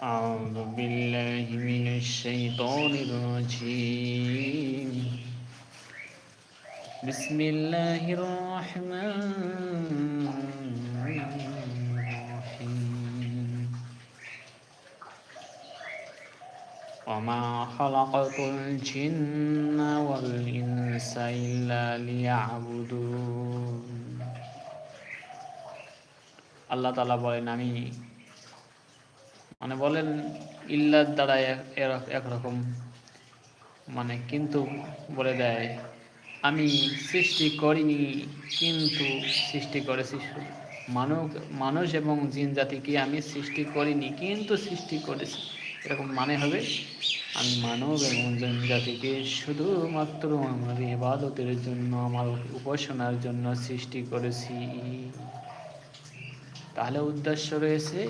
أعوذ بالله من الشيطان الرجيم بسم الله الرحمن الرحيم وما خلقت الجن والإنس إلا ليعبدون আল্লাহ তাআলা বলেন আমি বলেন ইল্লার দ্বারা একরকম কিন্তু বলে দেয় আমি সৃষ্টি করিনি কিন্তু সৃষ্টি করেছি মানুষ এবং জিন জাতিকে আমি সৃষ্টি করিনি কিন্তু সৃষ্টি করেছি, এরকম হবে আমি মানব এবং জিন জাতিকে শুধুমাত্র আমার ইবাদতের জন্য, আমার উপাসনার জন্য সৃষ্টি করেছি। তাহলে উদ্দেশ্য রয়েছে